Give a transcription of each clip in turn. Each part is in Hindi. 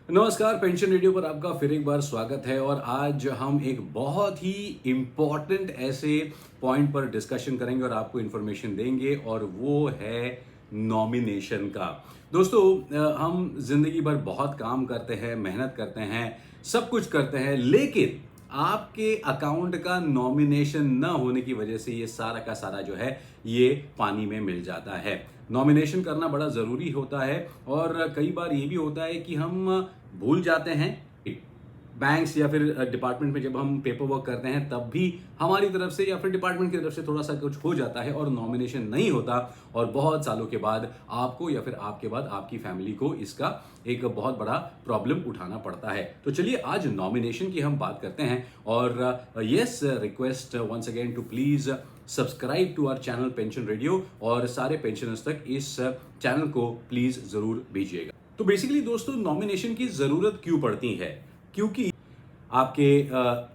नमस्कार, पेंशन रेडियो पर आपका फिर एक बार स्वागत है। और आज हम एक बहुत ही इम्पॉर्टेंट ऐसे पॉइंट पर डिस्कशन करेंगे और आपको इन्फॉर्मेशन देंगे, और वो है नॉमिनेशन का। दोस्तों, हम जिंदगी भर बहुत काम करते हैं, मेहनत करते हैं, सब कुछ करते हैं, लेकिन आपके अकाउंट का नॉमिनेशन न होने की वजह से ये सारा का सारा जो है ये पानी में मिल जाता है। नॉमिनेशन करना बड़ा ज़रूरी होता है, और कई बार ये भी होता है कि हम भूल जाते हैं। बैंक्स या फिर डिपार्टमेंट में जब हम पेपर वर्क करते हैं तब भी हमारी तरफ से या फिर डिपार्टमेंट की तरफ से थोड़ा सा कुछ हो जाता है और नॉमिनेशन नहीं होता, और बहुत सालों के बाद आपको या फिर आपके बाद आपकी फैमिली को इसका एक बहुत बड़ा प्रॉब्लम उठाना पड़ता है। तो चलिए आज नॉमिनेशन की हम बात करते हैं। और yes, request once again to please subscribe to our channel pension radio, और सारे पेंशनर्स तक इस चैनल को प्लीज जरूर भेजिएगा। तो बेसिकली दोस्तों, नॉमिनेशन की जरूरत क्यों पड़ती है? क्योंकि आपके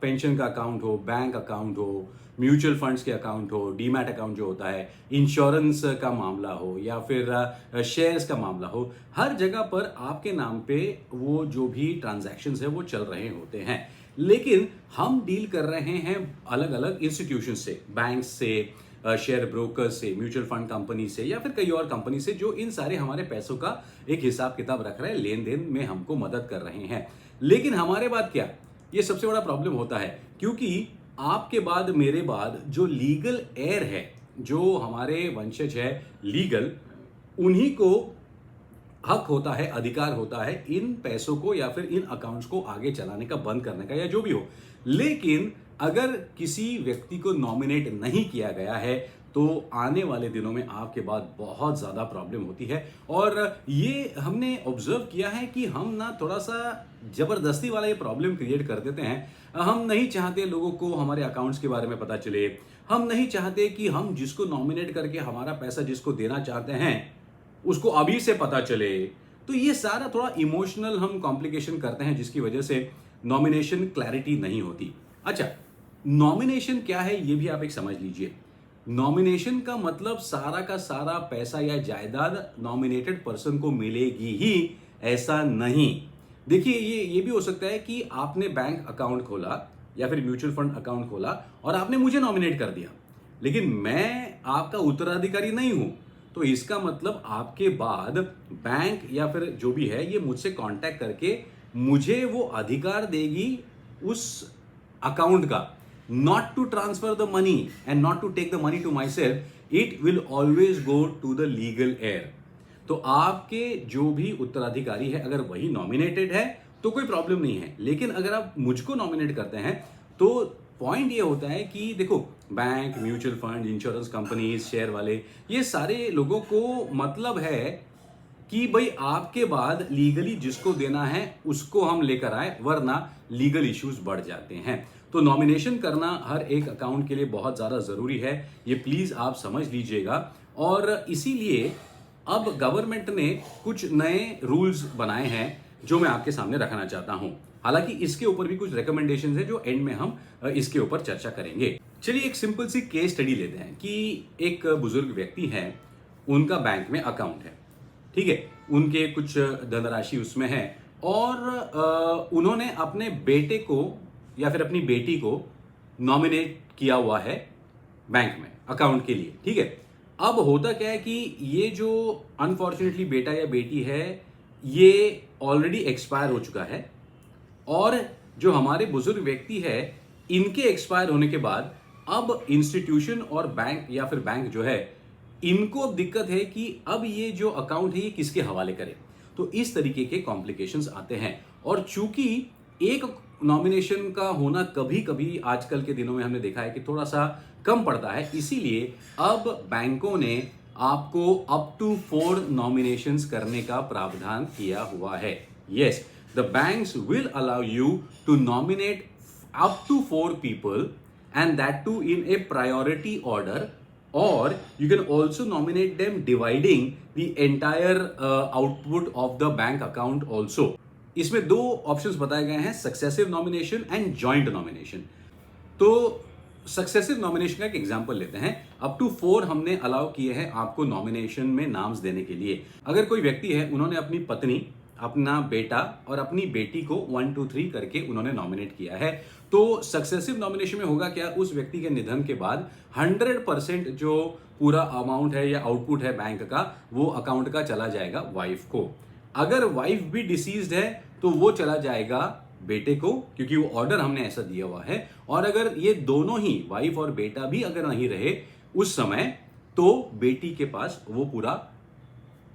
पेंशन का अकाउंट हो, बैंक अकाउंट हो, म्यूचुअल फंड्स के अकाउंट हो, डीमैट अकाउंट जो होता है, इंश्योरेंस का मामला हो या फिर शेयर्स का मामला हो, हर जगह पर आपके नाम पे वो जो भी ट्रांजैक्शंस है वो चल रहे होते हैं। लेकिन हम डील कर रहे हैं अलग अलग इंस्टीट्यूशन से, बैंक से, शेयर ब्रोकर से, म्यूचुअल फंड कंपनी से या फिर कई और कंपनी से, जो इन सारे हमारे पैसों का एक हिसाब किताब रख रहे हैं, लेन देन में हमको मदद कर रहे हैं। लेकिन हमारे बाद क्या, ये सबसे बड़ा प्रॉब्लम होता है, क्योंकि आपके बाद, मेरे बाद जो लीगल एयर है, जो हमारे वंशज है लीगल, उन्हीं को हक होता है, अधिकार होता है इन पैसों को या फिर इन अकाउंट्स को आगे चलाने का, बंद करने का, या जो भी हो। लेकिन अगर किसी व्यक्ति को नॉमिनेट नहीं किया गया है तो आने वाले दिनों में आपके बाद बहुत ज़्यादा प्रॉब्लम होती है। और ये हमने ऑब्जर्व किया है कि हम ना थोड़ा सा ज़बरदस्ती वाला ये प्रॉब्लम क्रिएट कर देते हैं। हम नहीं चाहते लोगों को हमारे अकाउंट्स के बारे में पता चले। हम नहीं चाहते कि हम जिसको नॉमिनेट करके हमारा पैसा जिसको देना चाहते हैं उसको अभी से पता चले। तो ये सारा थोड़ा इमोशनल हम कॉम्प्लिकेशन करते हैं, जिसकी वजह से नॉमिनेशन क्लैरिटी नहीं होती। अच्छा, नॉमिनेशन क्या है ये भी आप एक समझ लीजिए। नॉमिनेशन का मतलब सारा का सारा पैसा या जायदाद नॉमिनेटेड पर्सन को मिलेगी ही, ऐसा नहीं। देखिए, ये भी हो सकता है कि आपने बैंक अकाउंट खोला या फिर म्यूचुअल फंड अकाउंट खोला और आपने मुझे नॉमिनेट कर दिया, लेकिन मैं आपका उत्तराधिकारी नहीं हूं। तो इसका मतलब आपके बाद बैंक या फिर जो भी है ये मुझसे कांटेक्ट करके मुझे वो अधिकार देगी उस अकाउंट का, not to transfer the money and not to take the money to myself. It will always go to the legal heir. तो आपके जो भी उत्तराधिकारी है, अगर वही नॉमिनेटेड है तो कोई प्रॉब्लम नहीं है, लेकिन अगर आप मुझको नॉमिनेट करते हैं तो पॉइंट ये होता है कि देखो, bank, mutual fund, insurance companies, share वाले, ये सारे लोगों को मतलब है कि भाई आपके बाद लीगली जिसको देना है उसको हम लेकर आए, वरना लीगल इश्यूज बढ़ जाते हैं। तो नॉमिनेशन करना हर एक अकाउंट के लिए बहुत ज़्यादा ज़रूरी है, ये प्लीज़ आप समझ लीजिएगा। और इसीलिए अब गवर्नमेंट ने कुछ नए रूल्स बनाए हैं जो मैं आपके सामने रखना चाहता हूं। हालांकि इसके ऊपर भी कुछ रिकमेंडेशंस है जो एंड में हम इसके ऊपर चर्चा करेंगे। चलिए एक सिंपल सी केस स्टडी लेते हैं कि एक बुजुर्ग व्यक्ति है, उनका बैंक में अकाउंट है, ठीक है, उनके कुछ धनराशि उसमें है, और उन्होंने अपने बेटे को या फिर अपनी बेटी को नॉमिनेट किया हुआ है बैंक में अकाउंट के लिए, ठीक है। अब होता क्या है कि ये जो अनफॉर्चुनेटली बेटा या बेटी है ये ऑलरेडी एक्सपायर हो चुका है, और जो हमारे बुजुर्ग व्यक्ति है इनके एक्सपायर होने के बाद अब इंस्टीट्यूशन और बैंक या फिर बैंक जो है, इनको दिक्कत है कि अब ये जो अकाउंट है ये किसके हवाले करें। तो इस तरीके के कॉम्प्लिकेशंस आते हैं। और चूंकि एक नॉमिनेशन का होना कभी कभी आजकल के दिनों में हमने देखा है कि थोड़ा सा कम पड़ता है, इसीलिए अब बैंकों ने आपको अप टू 4 नॉमिनेशंस करने का प्रावधान किया हुआ है। Yes, the banks will allow you to nominate up to 4 people, and that too in a priority order, or you can also nominate them dividing the entire output of the bank account also. इसमें 2 ऑप्शंस बताए गए हैं, successive nomination and joint nomination. तो सक्सेसिव नॉमिनेशन का एक एग्जांपल लेते हैं। अप टू 4 हमने अलाउ किए हैं आपको नॉमिनेशन में नाम्स देने के लिए। अगर कोई व्यक्ति है, उन्होंने अपनी पत्नी अपना बेटा और अपनी बेटी को 1 2 3 करके उन्होंने नॉमिनेट किया है। तो सक्सेसिव नॉमिनेशन में होगा क्या, उस व्यक्ति के निधन के बाद 100% जो पूरा अमाउंट है या आउटपुट है बैंक का, वो अकाउंट का चला जाएगा वाइफ को। अगर वाइफ भी डिसीज्ड है तो वो चला जाएगा बेटे को, क्योंकि वो ऑर्डर हमने ऐसा दिया हुआ है। और अगर ये दोनों ही, वाइफ और बेटा भी अगर नहीं रहे उस समय, तो बेटी के पास वो पूरा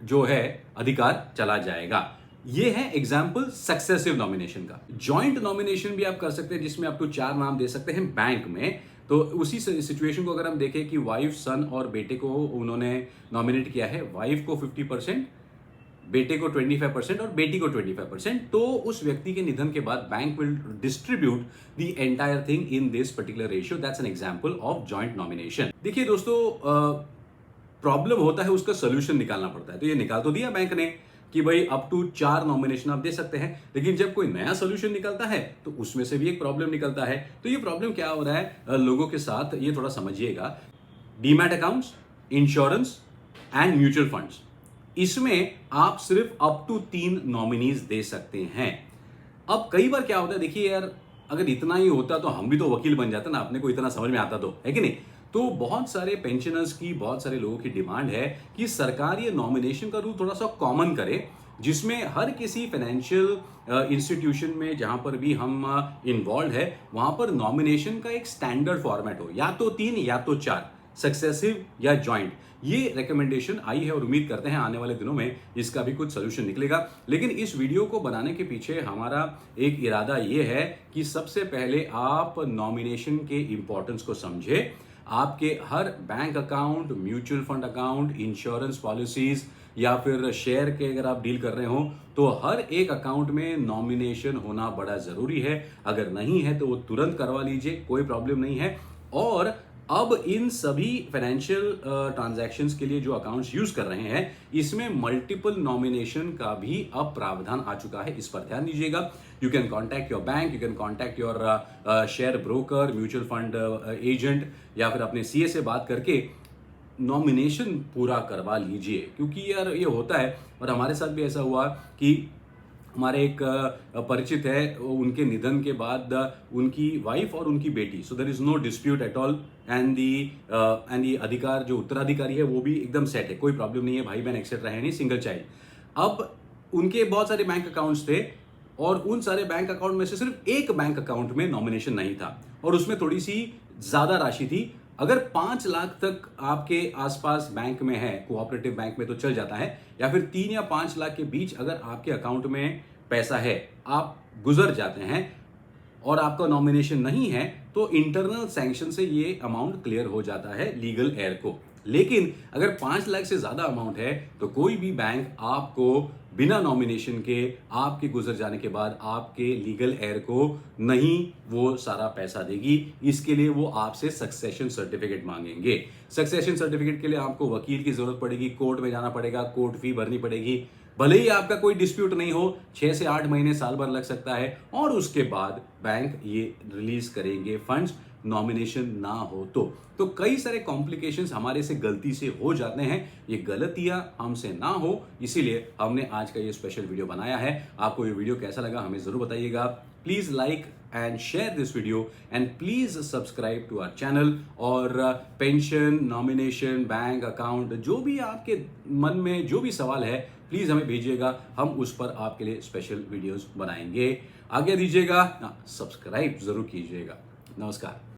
जो है अधिकार चला जाएगा। ये है एग्जाम्पल सक्सेसिव नॉमिनेशन का। जॉइंट नॉमिनेशन भी आप कर सकते हैं, जिसमें आप तो 4 नाम दे सकते हैं बैंक में। तो उसी सिचुएशन को अगर हम देखें कि वाइफ, सन और बेटे को उन्होंने नॉमिनेट किया है, वाइफ को 50%, बेटे को 25% और बेटी को 25%, तो उस व्यक्ति के निधन के बाद bank will distribute the entire thing in this particular ratio. That's an example of joint nomination. देखिए दोस्तों, प्रॉब्लम होता है, उसका सोल्यूशन निकालना पड़ता है। तो ये निकाल तो दिया बैंक ने कि भाई अप टू 4 नॉमिनेशन आप दे सकते हैं, लेकिन जब कोई नया सोल्यूशन निकलता है तो उसमें से भी एक प्रॉब्लम निकलता है। तो ये प्रॉब्लम क्या हो रहा है लोगों के साथ, ये थोड़ा समझिएगा। Demat accounts, insurance and mutual funds, इसमें आप सिर्फ अप टू 3 नॉमिनीज दे सकते हैं। अब कई बार क्या होता है, देखिए यार, अगर इतना ही होता तो हम भी तो वकील बन जाते ना, अपने को इतना समझ में आता तो, है कि नहीं। तो बहुत सारे पेंशनर्स की, बहुत सारे लोगों की डिमांड है कि सरकार ये नॉमिनेशन का रूल थोड़ा सा कॉमन करे, जिसमें हर किसी फाइनेंशियल इंस्टीट्यूशन में जहां पर भी हम इन्वॉल्व है, वहां पर नॉमिनेशन का एक स्टैंडर्ड फॉर्मेट हो, या तो 3 या तो 4, सक्सेसिव या जॉइंट। ये रिकमेंडेशन आई है और उम्मीद करते हैं आने वाले दिनों में इसका भी कुछ सोल्यूशन निकलेगा। लेकिन इस वीडियो को बनाने के पीछे हमारा एक इरादा ये है कि सबसे पहले आप नॉमिनेशन के इंपॉर्टेंस को समझे। आपके हर bank account, mutual fund account, insurance policies या फिर शेयर के अगर आप डील कर रहे हो, तो हर एक अकाउंट में नॉमिनेशन होना बड़ा जरूरी है। अगर नहीं है तो वो तुरंत करवा लीजिए, कोई प्रॉब्लम नहीं है। और अब इन सभी फाइनेंशियल ट्रांजैक्शंस के लिए जो अकाउंट्स यूज कर रहे हैं, इसमें मल्टीपल नॉमिनेशन का भी अब प्रावधान आ चुका है, इस पर ध्यान दीजिएगा। You can contact your bank, you can contact your share broker, mutual fund agent, या फिर अपने सीए से बात करके नॉमिनेशन पूरा करवा लीजिए। क्योंकि यार ये होता है, और हमारे साथ भी ऐसा हुआ कि हमारे एक परिचित है, उनके निधन के बाद उनकी वाइफ और उनकी बेटी, so there is no dispute at all, and the अधिकार, जो उत्तराधिकारी है वो भी एकदम सेट है, कोई प्रॉब्लम नहीं है, भाई बहन एक्सेट्रा है नहीं, सिंगल चाइल्ड। अब उनके बहुत सारे बैंक अकाउंट्स थे, और उन सारे बैंक अकाउंट में से सिर्फ एक बैंक अकाउंट में नॉमिनेशन नहीं था, और उसमें थोड़ी सी ज्यादा राशि थी। अगर 5 लाख तक आपके आसपास बैंक में है, कोऑपरेटिव बैंक में, तो चल जाता है। या फिर 3 या 5 लाख के बीच अगर आपके अकाउंट में पैसा है, आप गुजर जाते हैं और आपका नॉमिनेशन नहीं है, तो इंटरनल सैंक्शन से ये अमाउंट क्लियर हो जाता है लीगल एयर को। लेकिन अगर 5 लाख से ज्यादा अमाउंट है, तो कोई भी बैंक आपको बिना नॉमिनेशन के, आपके गुजर जाने के बाद आपके लीगल एयर को नहीं वो सारा पैसा देगी। इसके लिए वो आपसे सक्सेशन सर्टिफिकेट मांगेंगे। सक्सेशन सर्टिफिकेट के लिए आपको वकील की जरूरत पड़ेगी, कोर्ट में जाना पड़ेगा, कोर्ट फी भरनी पड़ेगी। भले ही आपका कोई डिस्प्यूट नहीं हो, 6 से 8 महीने, साल भर लग सकता है, और उसके बाद बैंक ये रिलीज करेंगे फंड्स, नॉमिनेशन ना हो तो कई सारे कॉम्प्लिकेशंस हमारे से गलती से हो जाते हैं। ये गलतियां हमसे ना हो, इसीलिए हमने आज का ये स्पेशल वीडियो बनाया है। आपको ये वीडियो कैसा लगा हमें जरूर बताइएगा। Please like and share this video, and please subscribe to our channel. और पेंशन, नॉमिनेशन, बैंक अकाउंट, जो भी आपके मन में जो भी सवाल है, प्लीज हमें भेजिएगा, हम उस पर आपके लिए स्पेशल वीडियोस बनाएंगे। आगे दीजिएगा, सब्सक्राइब जरूर कीजिएगा। नमस्कार।